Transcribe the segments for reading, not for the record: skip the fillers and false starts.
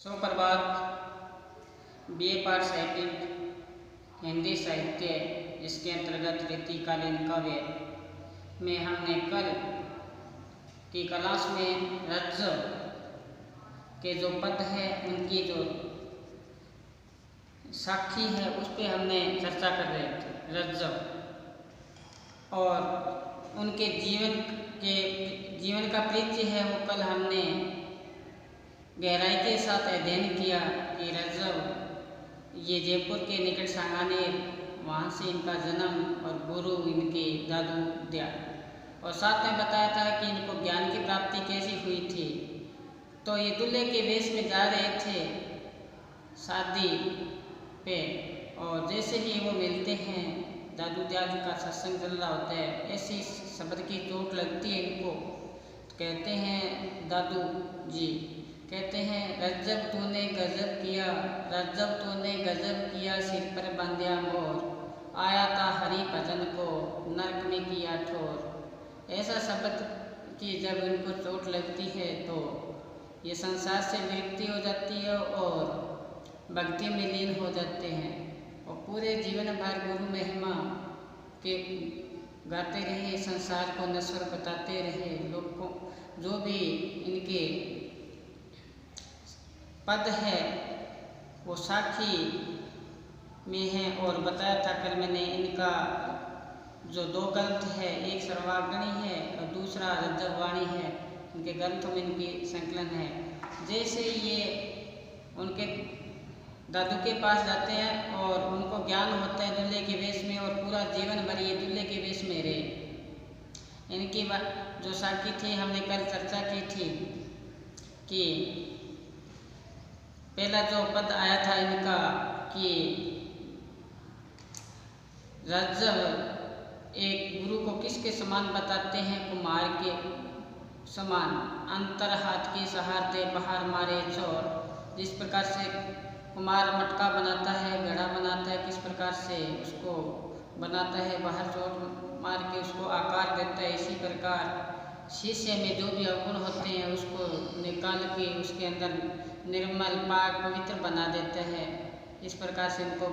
सुप्रभात। BA part second Hindi साहित्य, इसके अंतर्गत रीतिकालीन काव्य में हमने कल की क्लास में रज्जव के जो पद है उनकी जो साखी है उस पर हमने चर्चा कर रहे थे। रज्जव और उनके जीवन का परिचय है वो कल हमने गहराई के साथ अध्ययन किया कि रज्जव ये जयपुर के निकट सांगानेर, वहाँ से इनका जन्म और गुरु इनके दादू दिया, और साथ में बताया था कि इनको ज्ञान की प्राप्ति कैसी हुई थी। तो ये दूल्हे के वेश में जा रहे थे शादी पे, और जैसे ही वो मिलते हैं दादू दिया का सत्संग चल रहा होता है, ऐसी शब्द की चोट लगती है इनको। तो कहते हैं दादू जी, कहते हैं रज्जब तूने गजब किया, रज्जब तूने गजब किया, सिर पर बांध्या मोर, आया था हरि भजन को, नरक में किया ठोर। ऐसा शब्द कि जब इनको चोट लगती है तो ये संसार से विरक्ति हो जाती है और भक्ति में लीन हो जाते हैं, और पूरे जीवन भर गुरु महिमा के गाते रहे, संसार को नश्वर बताते रहे। लोग को जो भी इनके पद है वो साखी में है, और बताया था कल मैंने इनका जो दो ग्रंथ है, एक सर्वाग्रणी है और दूसरा रज्जववाणी है। इनके ग्रंथों में इनकी संकलन है। जैसे ये उनके दादू के पास जाते हैं और उनको ज्ञान होता है दूल्हे के वेश में, और पूरा जीवन भर ये दूल्हे के वेश में रहे। इनकी जो साखी थी हमने कल चर्चा की थी कि पहला जो पद आया था इनका कि रज्जव एक गुरु को किसके समान बताते हैं, कुमार के समान, अंतर हाथ की सहारते बाहर मारे चोर। जिस प्रकार से कुमार मटका बनाता है, घड़ा बनाता है, किस प्रकार से उसको बनाता है, बाहर चोट मार के उसको आकार देता है, इसी प्रकार शीशे में जो भी अवगुण होते हैं उसको निकाल के उसके अंदर निर्मल पाक पवित्र बना देता है। इस प्रकार से इनको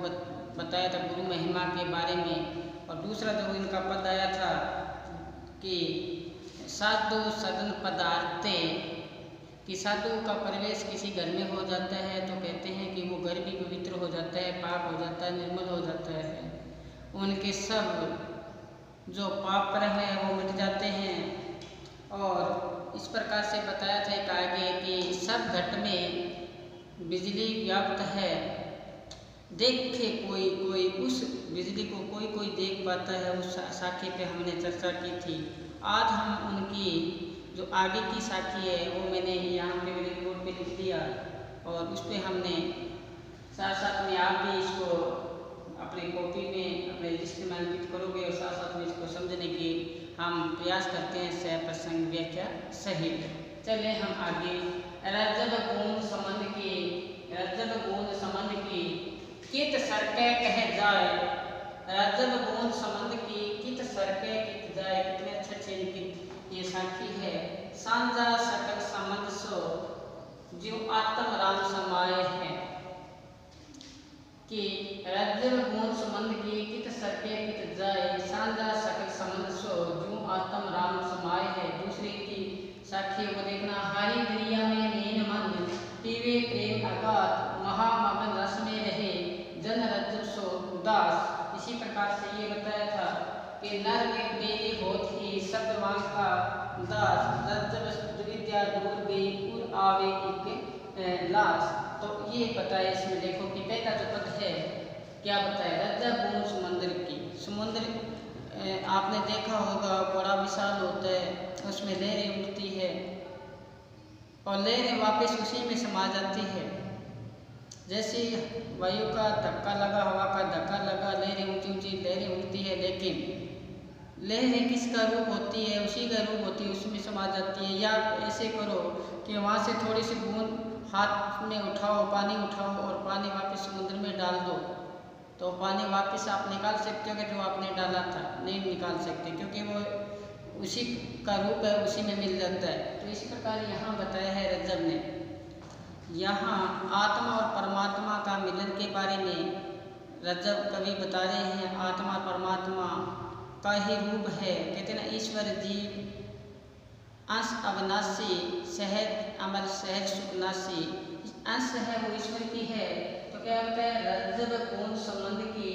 बताया था गुरु महिमा के बारे में। और दूसरा जो इनका पद आया था कि साधु सदन पदार्थे, कि साधु का प्रवेश किसी घर में हो जाता है तो कहते हैं कि वो घर भी पवित्र हो जाता है, पाक हो जाता है, निर्मल हो जाता है, उनके सब जो पाप है वो मिट जाते हैं। और इस प्रकार से बताया था एक आगे कि सब घट में बिजली व्याप्त है, देखे कोई कोई, उस बिजली को कोई कोई देख पाता है। उस साखी पे हमने चर्चा की थी। आज हम उनकी जो आगे की साखी है वो मैंने यहाँ पे मेरे बोर्ड पे लिख दिया, और उस पर हमने साथ साथ में आप भी इसको अपने कॉपी में अपने लिस्ट में अंकित करोगे, और साथ साथ में इसको समझने की हम प्रयास करते हैं सह प्रसंग व्याख्या सहित। चले हम आगे। रज्जव गुण संबंध की, रज्जव गुण संबंध की कित सरके कह जाए, रज्जव गुण संबंध की कित सरके कित जाए। कितने अच्छे इनकी ये साखी है। सांझा सकल समझ सो जो आत्म राम समाये है, कि रज्जव गुण संबंध की कित सरके कित जाए, सांझा सकल समझ सो जो आत्म राम समाये है। दूसरी की साखी को देखना, हारी दरिया में लीन मन, पीवे प्रेम अगाध, महामगन रस में रहे, जन रज्जव सो उदास। इसी प्रकार से ये बताया था कि नर में बेली होत ही शब्द मांग का दास, रज्जव विद्या दूर गई पुर आवे एक लाश। तो ये बताया इसमें देखो कि पहला जो पद है क्या बताया, रज्जव गुण समुद्र की। समुद्र आपने देखा होगा बड़ा विशाल होता है, उसमें लहरें उठती है और लहरें वापस उसी में समा जाती है। जैसे वायु का धक्का लगा, हवा का धक्का लगा, लहरें ऊंची ऊंची लहरें उठती है, लेकिन लहरें किसका रूप होती है, उसी का रूप होती है, उसमें समा जाती है। या ऐसे करो कि वहाँ से थोड़ी सी बूंद हाथ में उठाओ, पानी उठाओ और पानी वापस समुद्र में डाल दो, तो पानी वापस आप निकाल सकते हो कि जो आपने डाला था नहीं निकाल सकते, क्योंकि वो उसी का रूप है, उसी में मिल जाता है। तो इसी प्रकार यहाँ बताया है रज्जव ने। यहाँ आत्मा और परमात्मा का मिलन के बारे में रजब कवि बता रहे हैं। आत्मा और परमात्मा का ही रूप है। कहते हैं ना, ईश्वर जीव अंश अविनाशी, सहज अमल सहज सुखनाशी। अंश है वो ईश्वर की है। तो क्या होता है, रजब बूंद समुद्र की,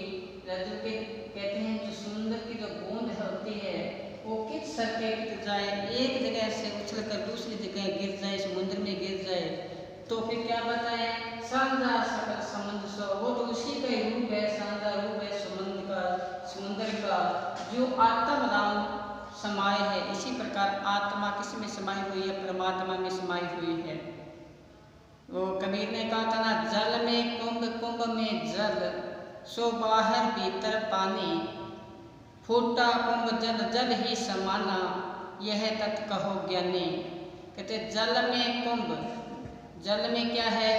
रजब के कहते हैं जो समुद्र की जो बूंद होती है वो किस सर के गिर जाए, एक जगह से उछलकर दूसरी जगह गिर जाए, समुद्र में गिर जाए, तो फिर क्या बताए, शानदार सकल समुद्र सो, वो तो उसी का ही रूप है, शानदार रूप है समुद्र का जो आत्म राम समाये है। इसी प्रकार आत्मा किस में समाई हुई है, परमात्मा में समाई हुई है। वो कबीर ने कहा था ना, जल में कुंभ कुंभ में जल, सो बाहर भीतर पानी, फूटा कुंभ जल जल ही समाना, यह तत् कहो ज्ञानी। कहते जल में कुंभ, जल में क्या है,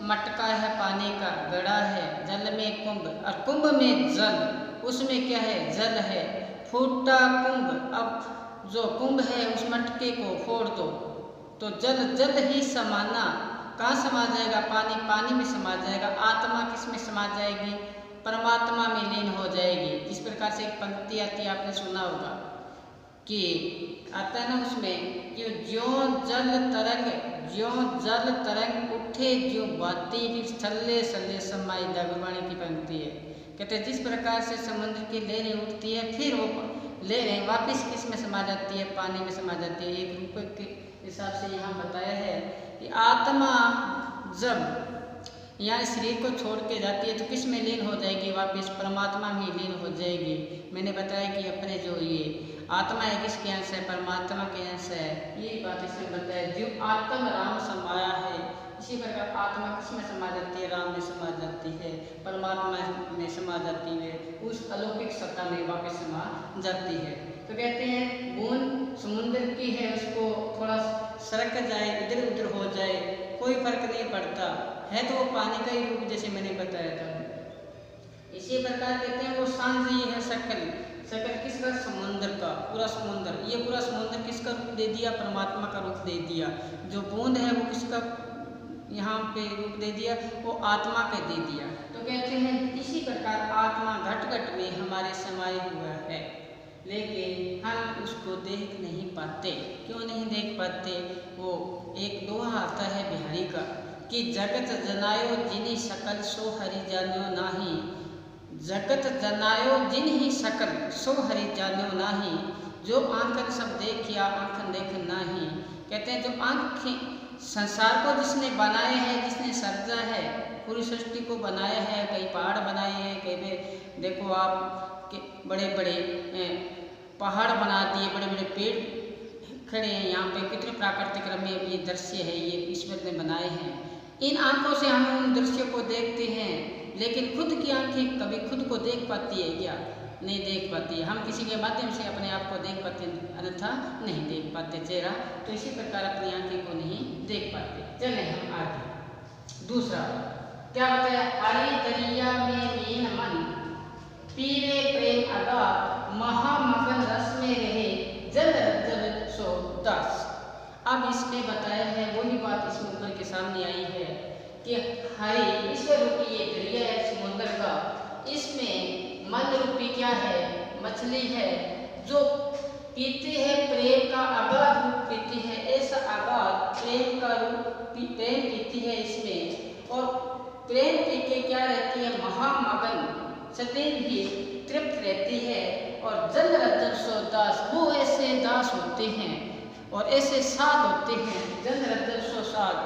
मटका है पानी का, गड़ा है, जल में कुंभ, और कुंभ में जल, उसमें क्या है, जल है। फूटा कुंभ, अब जो कुंभ है उस मटके को फोड़ दो तो जल जल ही समाना, कहाँ समा जाएगा, पानी पानी में समा जाएगा। आत्मा किस में समा जाएगी, परमात्मा में लीन हो जाएगी। जिस प्रकार से एक पंक्ति आती है, आपने सुना होगा कि आता है ना उसमें कि ज्यों जल तरंग उठे जो बाती, थल्ले सल्ले समाई, जागरवाणी की पंक्ति है। कहते हैं जिस प्रकार से समुद्र की लहरें उठती है, फिर वो लहरें वापस किस में समा जाती है, पानी में समा जाती है। एक रूप के हिसाब से यहाँ बताया है कि आत्मा जब यहाँ शरीर को छोड़ के जाती है तो किस में लीन हो जाएगी, वापस परमात्मा में लीन हो जाएगी। मैंने बताया कि अपने जो ये आत्मा है किसके अंश है, परमात्मा के अंश है। ये बात इसमें बताया, जो आत्म राम समाया है। इसी प्रकार आत्मा किस में समा जाती है, राम में समा जाती है, परमात्मा में समा जाती है, उस अलौकिक सत्ता में वापस समा जाती है। तो कहते हैं बूंद समुद्र की है, उसको थोड़ा सरक जाए, इधर उधर हो जाए, कोई फर्क नहीं पड़ता है, तो वो पानी का ही रूप, जैसे मैंने बताया था। इसी प्रकार कहते हैं वो सांझ ही है, सकल किसका, समुद्र का, पूरा समुद्र। ये पूरा समुद्र किसका रूप दे दिया, परमात्मा का रूप दे दिया। जो बूंद है वो किसका यहाँ पे रूप दे दिया, वो आत्मा के दे दिया। तो कहते हैं इसी प्रकार आत्मा घट घट में हमारे समाये हुआ है, लेकिन हम उसको देख नहीं पाते। क्यों नहीं देख पाते, वो एक दोहा आता है बिहारी का कि जगत जनायो जिनी सकल, सो हरि जान्यो नाही। जगत जनायो जिन ही सकल, सो हरि जान्यो नाही। जो आंखन सब देखिया, आंखन देख नाही। कहते हैं जो आंखें, संसार को जिसने बनाया है, जिसने सर्जा है, पूरी सृष्टि को बनाया है, कई पहाड़ बनाए हैं, कई देखो आप कि बड़े बड़े पहाड़ बना दिए, बड़े बड़े पेड़ खड़े हैं यहाँ पे, कितने प्राकृतिक रम्य ये दृश्य है, ये ईश्वर ने बनाए हैं। इन आंखों से हम उन दृश्यों को देखते हैं, लेकिन खुद की आंखें कभी खुद को देख पाती है क्या, नहीं देख पाती है। हम किसी के माध्यम से अपने आप को देख पाते हैं, अन्यथा नहीं देख पाते चेहरा। तो इसी प्रकार अपनी आंखें को नहीं देख पाते। चले हम आगे। दूसरा क्या बताया, हरि दरिया में लीन मन, पीरे प्रेम अगा, महामगन रस में रहे, जल जल सो दास। अब इसमें बताया है वही बात इसमें ऊपर के सामने आई है कि हरि ईश्वर रूपी ये दरिया है समुद्र का, इसमें मन रूपी क्या है, मछली है, जो पीते हैं प्रेम का अगाध रूप पीती है। ऐसा अगाध प्रेम का रूप प्रेम पीती है इसमें, और प्रेम पी के क्या रहती है, महामगन, सदैव ही तृप्त रहती है। और जल रजल सो दास, वो ऐसे दास होते हैं और ऐसे साध होते हैं। जल रजल सो साध,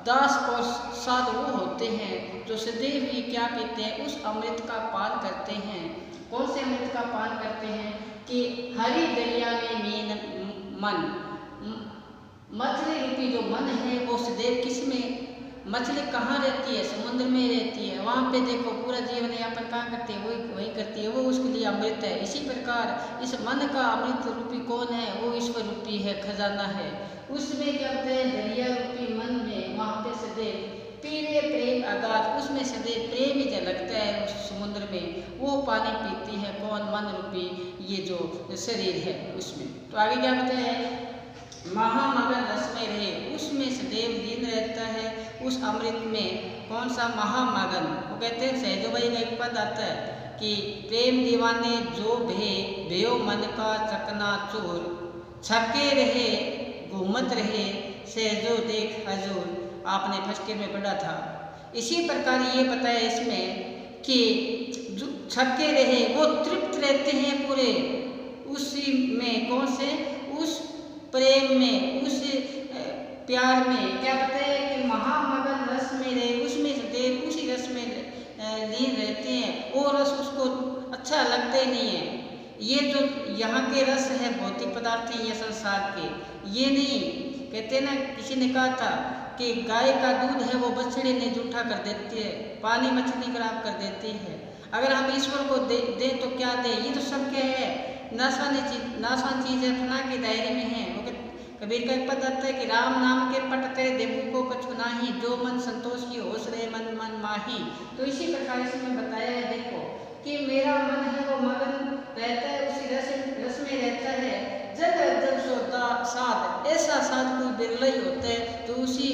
दास और साध वो होते हैं जो सदैव ही क्या पीते हैं, उस अमृत का पान करते हैं। कौन से अमृत का पान करते हैं कि हरि दरिया में मीन मन, मछली रूपी जो मन है वो सदैव किस में, मछली कहाँ रहती है, समुद्र में रहती है। वहाँ पे देखो पूरा जीवन यापन कहाँ करती है, वही करती है, वो उसके लिए अमृत है। इसी प्रकार इस मन का अमृत रूपी कौन है, वो ईश्वर रूपी है, खजाना है। उसमें क्या कहते हैं, दरिया रूपी मन में, वहाँ पे सदैव पीरे प्रेम अगाध, उसमें सदैव प्रेम ही झलकता है उस समुद्र में। वो पानी पीती है कौन, मन रूपी ये जो शरीर है उसमें। तो आगे क्या बताया है महामगन रस में रहे, उसमें सदैव लीन रहता है। उस अमृत में कौन सा महामगन, वो कहते हैं सहजोबाई का एक पद आता है कि प्रेम दीवाने जो भयो मन का चकनाचूर, छके रहे घूमत रहे सहजो देख हजूर। आपने फर्स्ट ईयर में पढ़ा था। इसी प्रकार ये बताया इसमें कि जो छके रहे वो तृप्त रहते हैं पूरे उसी में, कौन से, उस प्रेम में, उस प्यार में। क्या बताया कि महामगन रस में रहे, उसमें सदैव उसी रस में लीन रहते हैं। वो रस उसको अच्छा लगता ही नहीं है। ये जो यहाँ के रस है भौतिक पदार्थ है, ये संसार के, ये नहीं। कहते ना, किसी ने कहा था कि गाय का दूध है वो बछड़े ने जूठा कर देती है, पानी मछली खराब कर देती है। अगर हम ईश्वर को दे तो क्या दे, ये तो सब क्या है, नासान चीज़ है, फना के दायरे में है। वो कबीर का एक पद आता है कि राम नाम के पट तेरे देवू को कछु नाही, जो मन संतोष की होश रहे मन मन माही। तो इसी प्रकार इसमें बताया है, देखो कि मेरा मन है वो मगन रहता है, उसी रस में रहता है। जब सोता साध, ऐसा साध कोई बिरला ही होता है तो उसी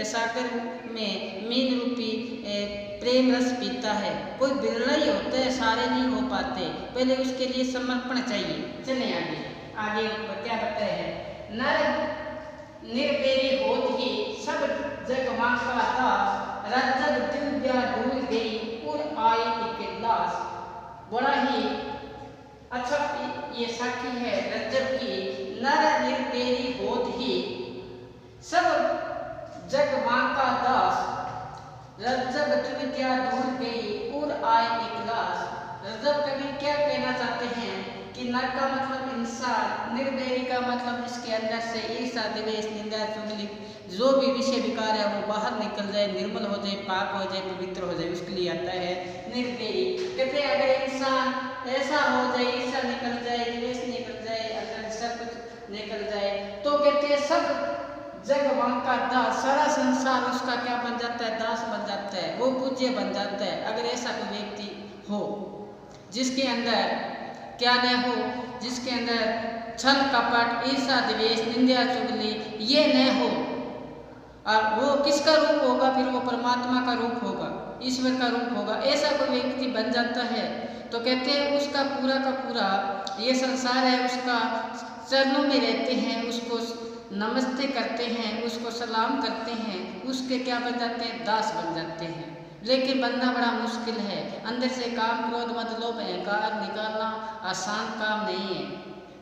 सागर में मीन रूपी प्रेम रस पीता है। कोई बिरला ही होता है, सारे नहीं हो पाते, पहले उसके लिए समर्पण चाहिए। चले आगे क्या बताया है, नर निर्वेरी होत ही सब जग मांगा था, रजब दिव्या डूल गई और आई एक लाश। बड़ा ही अच्छा ये साखी है रज्जब की। नर निर्वेरी होत ही सब जग मांगा दास, रज्जब दिव्या डूल गई और आई एक लाश। रज्जब कवि क्या कहना चाहते हैं कि नर का मतलब इंसान, निर्वेरी का मतलब इसके अंदर से ईर्ष्या द्वेष निंदा चुगली जो भी विषय विकार है वो बाहर निकल जाए, निर्मल हो जाए, पाक हो जाए, पवित्र हो जाए, उसके लिए आता है निर्वेरी। कहते अगर इंसान ऐसा हो जाए, ईर्ष्या निकल जाए, द्वेष निकल जाए, अगर सब कुछ निकल जाए तो कहते सब जग वहाँ का दास, सारा संसार उसका क्या बन जाता है, दास बन जाता है, वो पूज्य बन जाता है। अगर ऐसा कोई व्यक्ति हो जिसके अंदर क्या न हो, जिसके अंदर छल कपट ईर्ष्या द्वेष निंदा चुगली ये न हो, और वो किसका रूप होगा, फिर वो परमात्मा का रूप होगा, ईश्वर का रूप होगा। ऐसा कोई व्यक्ति बन जाता है तो कहते हैं उसका पूरा का पूरा ये संसार है उसका चरणों में रहते हैं, उसको नमस्ते करते हैं, उसको सलाम करते हैं, उसके क्या बन जाते हैं, दास बन जाते हैं। लेकिन बनना बड़ा मुश्किल है। अंदर से काम क्रोध मद लोभ अहंकार निकालना आसान काम नहीं है।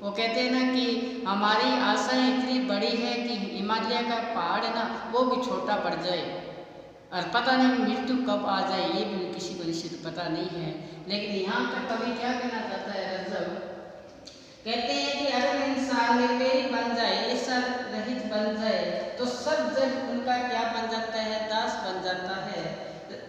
वो कहते हैं ना कि हमारी आशाएं इतनी बड़ी है कि हिमालय का पहाड़ है ना वो भी छोटा पड़ जाए, और पता नहीं मृत्यु कब आ जाए ये भी किसी को निश्चित पता नहीं है। लेकिन यहाँ पर कवि क्या कहना चाहता है रज्जब, कहते हैं कि अगर इंसान निर्वेरी बन जाए, ईर्ष्या रहित बन जाए तो सब जग उनका क्या बन जाता है, दास बन जाता है।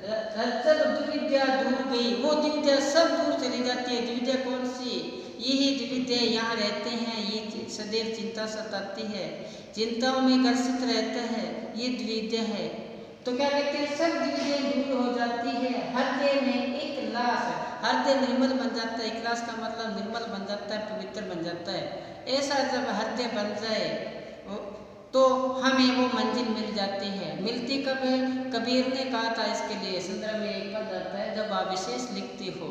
रज्जब दुविद्या दूर गई, वो दुविद्या सब दूर चली जाती है। दुविद्या कौन सी, यही दुविद्या यहाँ रहते हैं, ये सदैव चिंता सताती है, चिंताओं में ग्रसित रहता है, ये दुविद्या है। तो क्या कहते हैं सब दुविधाएं दूर हो जाती है, हृदय में एक लाश, हृदय निर्मल बन जाता है। एक लाश का मतलब निर्मल बन जाता है, पवित्र बन जाता है। ऐसा जब हृदय बन जाए तो हमें वो मंजिल मिल जाती है। मिलती कब है, कबीर ने कहा था इसके लिए संदर्भ में एक पद आता है, जब आप विशेष लिखते हो,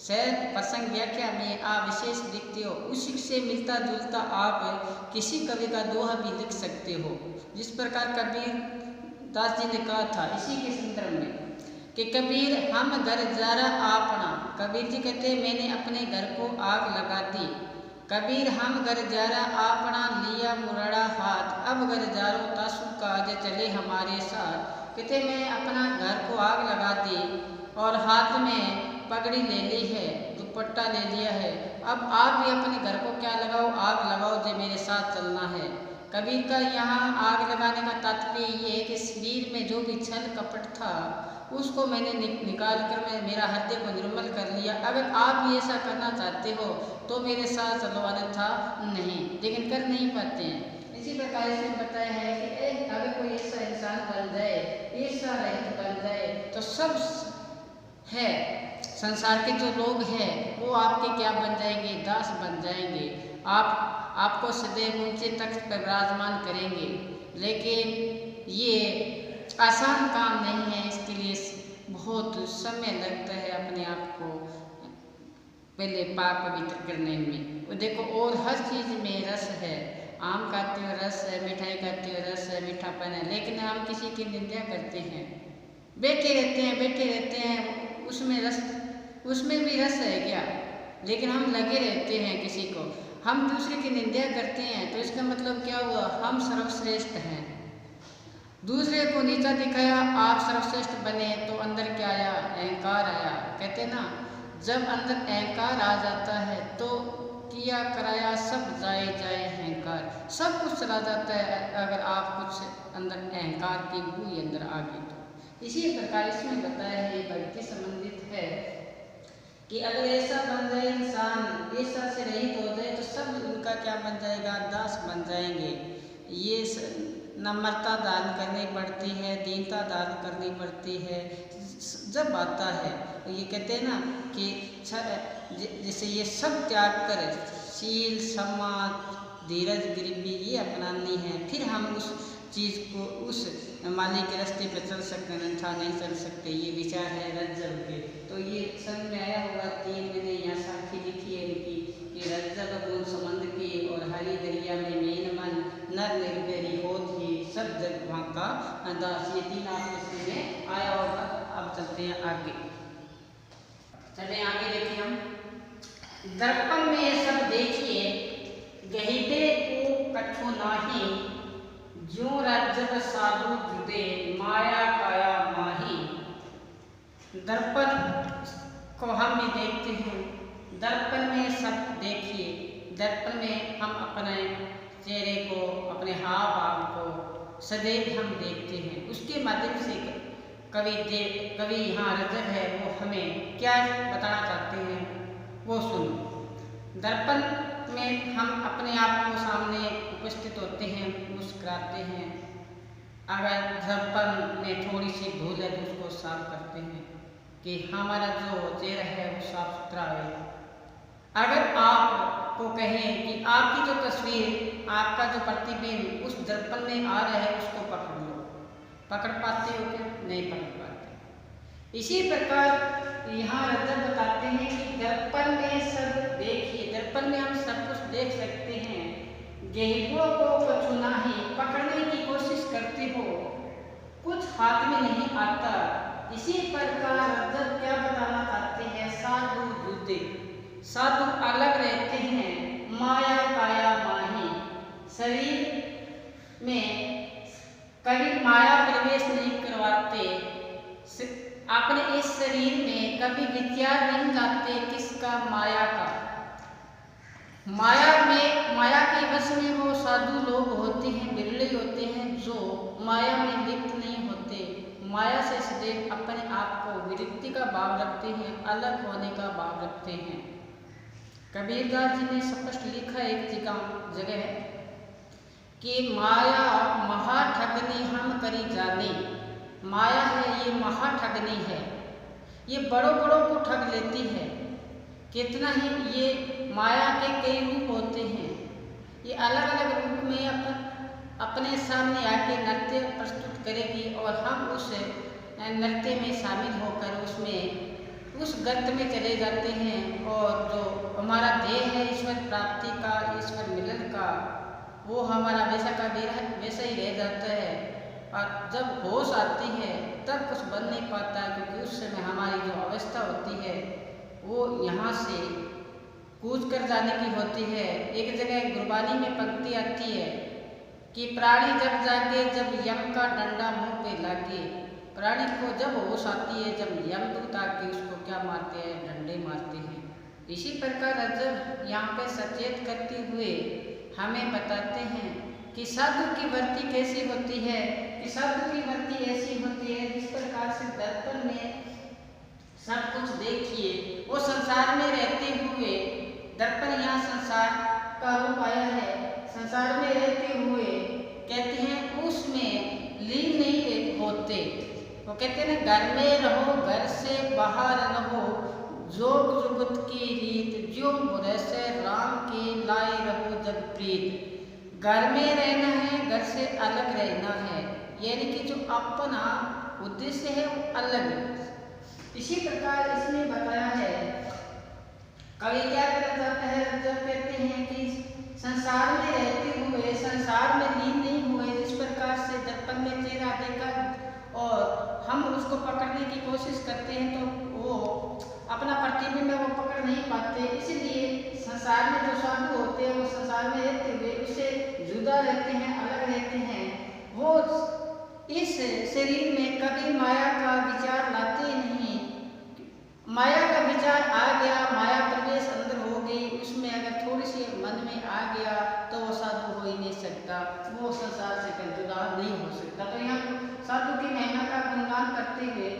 शायद प्रसंग व्याख्या में आप विशेष लिखते हो, उसी से मिलता जुलता आप किसी कवि का दोहा भी लिख सकते हो। जिस प्रकार कबीर दास जी ने कहा था इसी के संदर्भ में कि कबीर हम घर जारा आपना, कबीर जी कहते मैंने अपने घर को आग लगा दी। कबीर हम घर जारा आपना लिया मुरड़ा हाथ, अब घर जारो तासु काज चले हमारे साथ। कहते मैं अपना घर को आग लगा दी और हाथ में पगड़ी ले ली है, दुपट्टा ले लिया है, अब आप भी अपने घर को क्या लगाओ, आग लगाओ जो मेरे साथ चलना है। कबीर का यहाँ आग लगाने का तात्पर्य ये है कि शरीर में जो भी छल कपट था उसको मैंने निकाल कर मैं मेरा हृदय को निर्मल कर लिया। अगर आप भी ऐसा करना चाहते हो तो मेरे साथ चलो, अन्यथा नहीं, लेकिन कर नहीं पाते हैं। इसी प्रकार से बताया है कि अगर कोई ऐसा इंसान बन जाए, ईर्ष्या रहित बन जाए तो सब है संसार के जो लोग हैं वो आपके क्या बन जाएंगे, दास बन जाएंगे। आप आपको सदैव ऊंचे तख्त पर विराजमान करेंगे। लेकिन ये आसान काम नहीं है, इसके लिए बहुत समय लगता है अपने आप को पहले पाक पवित्र करने में। वो देखो, और हर चीज़ में रस है, आम खाते हुए रस है, मिठाई खाते हुए रस है, मीठापन है, लेकिन हम किसी की निंदा करते हैं, बैठे रहते हैं, उसमें भी रस है क्या? लेकिन हम लगे रहते हैं किसी को, हम दूसरे की निंदा करते हैं, तो इसका मतलब क्या हुआ? हम सर्वश्रेष्ठ हैं। दूसरे को नीचा दिखाया, आप सर्वश्रेष्ठ बने, तो अंदर क्या आया? अहंकार आया। कहते ना, जब अंदर अहंकार आ जाता है तो किया कराया सब जाए अहंकार, सब कुछ चला जाता है। अगर आप कुछ अंदर अहंकार की बुरी अंदर आ गई तो इसी प्रकार इसमें बताया है, भक्ति संबंधित है कि अगर ऐसा बन जाए इंसान, ऐसा से रहित हो जाए, तो सब उनका क्या बन जाएगा? दास बन जाएंगे। ये नम्रता दान करनी पड़ती है, दीनता दान करनी पड़ती है जब आता है। तो ये कहते हैं ना कि जैसे ये सब त्याग कर शील, सम्मान, धीरज, गरीबी ये अपनानी है, फिर हम उस चीज़ को, उस मालिक के रास्ते पर चल सकते हैं, अन्यथा नहीं चल सकते। ये विचार है रज्जब के। तो ये समझ में आया होगा। 3 मैंने यहाँ साखी लिखी है इनकी कि रज्जब गुण संबंध की और हरी दरिया में मेन मन नर निर्भरी होत ही सब जग वहाँ का दास। ये 3 आपके में आया होगा। अब चलते हैं आगे। चले आगे देखिए हम। दर्पण में सब देखिए, गहिबे को कछु नाही, ज्यों रज्जब साधु जुदे माया काया माही। दर्पण को हम भी देखते हैं, दर्पण में सब देखिए। दर्पण में हम अपने चेहरे को, अपने हाव भाव को सदैव हम देखते हैं। उसके माध्यम से कवि यहाँ रज्जब है वो हमें क्या बताना चाहते हैं वो सुनो। दर्पण में हम अपने आप को सामने उपस्थित होते हैं, मुस्कुराते हैं। अगर दर्पण में थोड़ी सी भूल है तो उसको साफ करते हैं कि हमारा जो चेहरा है वो साफ सुथरा है। अगर आपको कहें कि आपकी जो तस्वीर, आपका जो प्रतिबिंब उस दर्पण में आ रहा है, उसको पकड़ लो। पकड़ पाते हो क्या? नहीं पकड़ पाते। इसी प्रकार यहाँ रज्जब बताते हैं कि दर्पण में सब देखिए। दर्पण में हम सब कुछ देख सकते हैं। गहिबों को कछु नाही, पकड़ने की कोशिश करते हो, कुछ हाथ में नहीं आता। इसी प्रकार रज्जब क्या बताना चाहते हैं? साधु जुदे, साधु अलग रहते हैं, माया काया माही। शरीर में कभी माया प्रवेश नहीं करवाते, अपने इस शरीर में कभी विचार नहीं लाते किसका? माया का। माया के वश में वो साधु लोग होते हैं, बिरले होते हैं जो माया में लिप्त नहीं होते। माया से सदैव अपने आप को विरक्ति का भाव रखते हैं, अलग होने का भाव रखते हैं। कबीरदास जी ने स्पष्ट लिखा एक जगह कि माया महाठगनी हम करी जाने। माया है ये महाठगनी है, ये बड़ों को ठग लेती है। कितना ही ये माया के कई रूप होते हैं, ये अलग अलग रूप में अपने सामने आके नृत्य प्रस्तुत करेगी और हम उस नृत्य में शामिल होकर उसमें उस गर्त में चले जाते हैं। और जो हमारा देह है ईश्वर प्राप्ति का, ईश्वर मिलन का, वो हमारा वैसा का वैसा ही रह जाता है। और जब होश आती है तब कुछ बन नहीं पाता, क्योंकि उस समय हमारी जो अवस्था होती है वो यहाँ से कूद कर जाने की होती है। एक जगह गुरबानी में पंक्ति आती है कि प्राणी जब जागे जब यम का डंडा मुंह पे लागे। प्राणी को जब होश आती है, जब यमदूत आके उसको क्या मारते हैं? डंडे मारते हैं। इसी प्रकार रज्जब यहाँ पे सचेत करते हुए हमें बताते हैं कि साधु की वृत्ति कैसी होती है, कि साधु की वृत्ति ऐसी होती है जिस प्रकार से दर्पण में सब कुछ देखिए। वो संसार में रहते हुए, दर्पण यहाँ संसार का रूप आया है, संसार में रहते हुए कहते हैं उसमें लीन नहीं होते। वो कहते हैं घर में रहो, घर से बाहर न हो, जोग जुगत की रीत, ज्यों बुरैसे राम की लाए रहो जग प्रीत। घर में रहना है, घर से अलग रहना है, यानी कि जो अपना उद्देश्य है वो अलग है। इसी प्रकार इसमें बताया है, कवि क्या कहना चाहता है जब कहते हैं कि संसार में रहते हुए संसार में लीन नहीं हुए, जिस प्रकार से दर्पण में चेहरा देखा और हम उसको पकड़ने की कोशिश करते हैं तो वो अपना प्रतिबिंब वो पकड़ नहीं पाते, इसलिए संसार में जो साधु होते हैं वो संसार में रहते हुए उससे जुदा रहते हैं, अलग रहते हैं। वो इस शरीर में कभी माया का विचार लाते नहीं। माया का विचार आ गया, माया प्रवेश अंदर हो गई, उसमें अगर थोड़ी सी मन में आ गया तो वो साधु हो ही नहीं सकता, वो संसार से कभी जुदा नहीं हो सकता। तो यहाँ साधु की महिमा का गुणगान करते हुए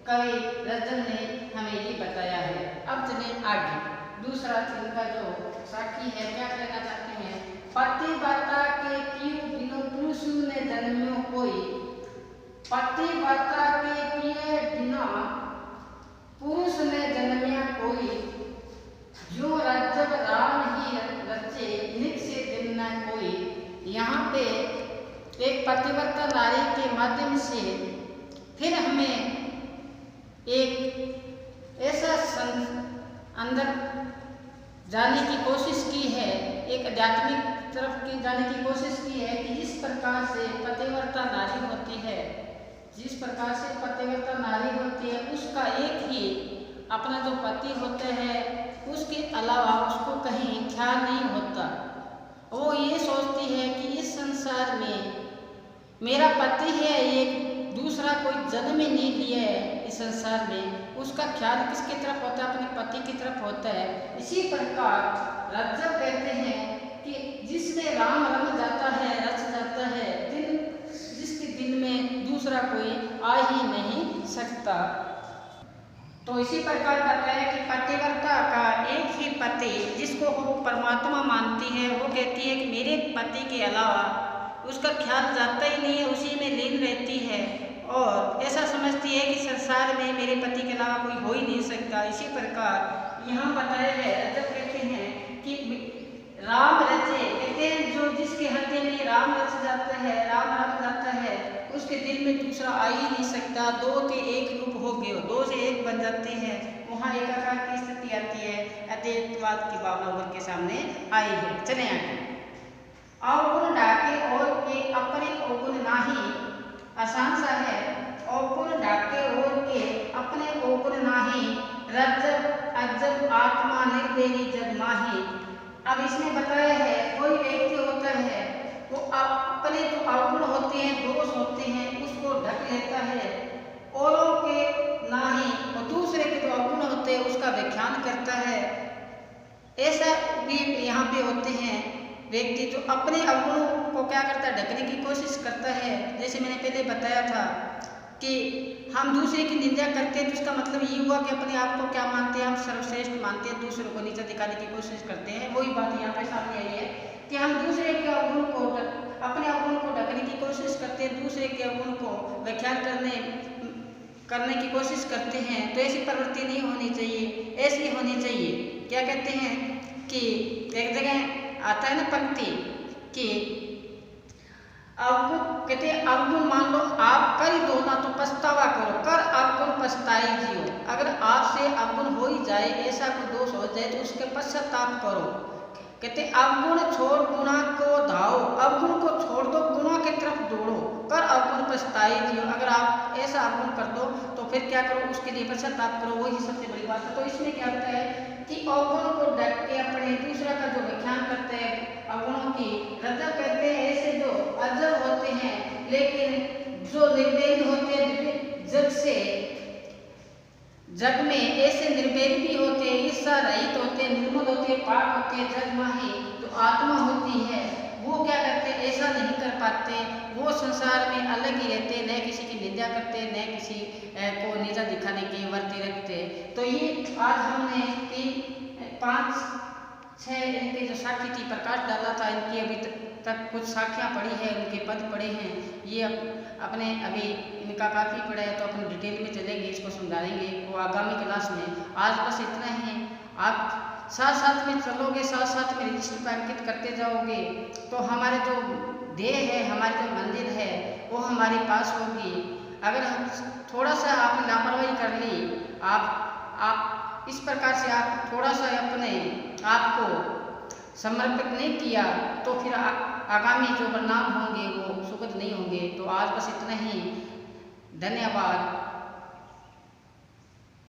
कवि रजन ने हमें ये बताया है। अब चले आगे, दूसरा इनका जो साखी है क्या कहना चाहते हैं, पतिव्रता के पियो बिनु पुरुष ने जन्म्यो कोई, पतिव्रता के पिए बिना पुरुष ने जन्मिया कोई, जो रज्जब राम ही रचे निक से दिन न कोई। यहाँ पे एक पतिव्रता नारी के माध्यम से फिर हमें एक ऐसा अंदर जाने की कोशिश की है, एक आध्यात्मिक तरफ की जाने की कोशिश की है कि जिस प्रकार से पतिव्रता नारी होती है, जिस प्रकार से पतिव्रता नारी होती है, उसका एक ही अपना जो पति होते हैं उसके अलावा उसको कहीं ख्याल नहीं होता। वो ये सोचती है कि इस संसार में मेरा पति है, एक दूसरा कोई जन्म ही नहीं लिया है इस संसार में, उसका ख्याल किसकी तरफ होता है, अपने पति की तरफ होता है। इसी प्रकार रज्जब कहते हैं कि जिसमें राम रंग जाता है, रच जाता है, जिसके दिल में दूसरा कोई आ ही नहीं सकता। तो इसी प्रकार बताया कि पतिव्रता का एक ही पति जिसको वो परमात्मा मानती है, वो कहती है कि मेरे पति के अलावा उसका ख्याल जाता ही नहीं है, उसी में लीन रहती है और ऐसा समझती है कि संसार में मेरे पति के अलावा कोई हो ही नहीं सकता। इसी प्रकार यहाँ बताया है, जब कहते हैं कि राम रचे, कहते हैं जो जिसके हृदय में राम रच जाता है, राम रच जाता है, उसके दिल में दूसरा आ ही नहीं सकता। दो के एक रूप हो गए, दो से एक बन जाते हैं, वहाँ एकाकार की स्थिति आती है, अद्वैतवाद की भावना उभर के सामने आई है। चले आगे, अवगुण ढाके और के अपने अवगुण नाही, आसान सा है, अवगुण ढाके और के अपने अवगुण नाही, रज्जब अज्जब आत्मा निर्देही जग माही। अब इसमें बताया है कोई व्यक्ति होता है वो अपने जो अवगुण होते हैं, दोष होते हैं, उसको ढक लेता है, औरों के नाही और दूसरे के जो अवगुण होते हैं उसका व्याख्यान करता है। ऐसा भी यहाँ पे होते हैं व्यक्ति जो अपने अवगुणों को क्या करता है, ढकने की कोशिश करता है। जैसे मैंने पहले बताया था कि हम दूसरे की निंदा करते हैं तो इसका मतलब ये हुआ कि अपने आप को क्या मानते हैं, हम सर्वश्रेष्ठ मानते हैं, दूसरों को नीचा दिखाने की कोशिश करते हैं। वही बात यहाँ पे सामने आई है कि हम दूसरे के अवगुण को अपने अवगुण को ढकने की कोशिश करते हैं, दूसरे के अवगुण को व्याख्यान करने की कोशिश करते हैं। तो ऐसी प्रवृत्ति नहीं होनी चाहिए, ऐसी होनी चाहिए। क्या कहते हैं कि एक जगह आता है ना पंक्ति कि अवगुण, कहते हैं अवगुण मान लो आप कर ही दो ना तो पछतावा करो, कर अवगुण पछताए जियो। अगर आपसे अवगुण हो ही जाए, ऐसा कोई दोष हो जाए तो उसके पश्चाताप करो। कहते अवगुण छोड़ गुणा को धाओ, अवगुण को छोड़ दो, गुणा की तरफ दौड़ो, कर अवगुण पछताए जियो। अगर आप ऐसा अवगुण कर दो तो फिर क्या करो, उसके लिए पश्चाताप करो, वही सबसे बड़ी बात है। तो इसमें क्या होता है कि अवगुण को ढक के अपने दूसरा का जो व्याख्यान करते हैं अवगुणों की, रज्जब कहते हैं ऐसे जो अजब होते हैं लेकिन जो निर्देश होते हैं जग से, जग में ऐसे निर्भय भी होते हैं, ईर्षा रहित होते हैं, निर्मल होते हैं, पाक होते हैं, जग माही जो आत्मा होती है वो क्या करते हैं, ऐसा नहीं कर पाते। वो संसार में अलग ही रहते, न किसी की निंदा करते, न किसी को नीचा दिखाने की वर्ती रखते। तो ये आज हमने 3, 5, 6 इनके जो साखी थी प्रकाश डाला था, इनकी अभी तक कुछ साखियाँ पढ़ी है, उनके पद पढ़े हैं। ये अपने अभी इनका काफ़ी पढ़ा है तो अपन डिटेल में चलेंगे, इसको समझाएंगे। वो आगामी क्लास में। आज बस इतना ही। आप साथ साथ में चलोगे, साथ साथ में रजिस्टर पर अंकित करते जाओगे तो हमारे जो देह है, हमारे जो मंदिर है वो हमारे पास होगी। अगर हम थोड़ा सा आपने लापरवाही कर ली, आप इस प्रकार से आप थोड़ा सा अपने आप को समर्पित नहीं किया तो फिर आगामी जो परिणाम होंगे वो सुखद नहीं होंगे। तो आज बस इतना ही। धन्यवाद।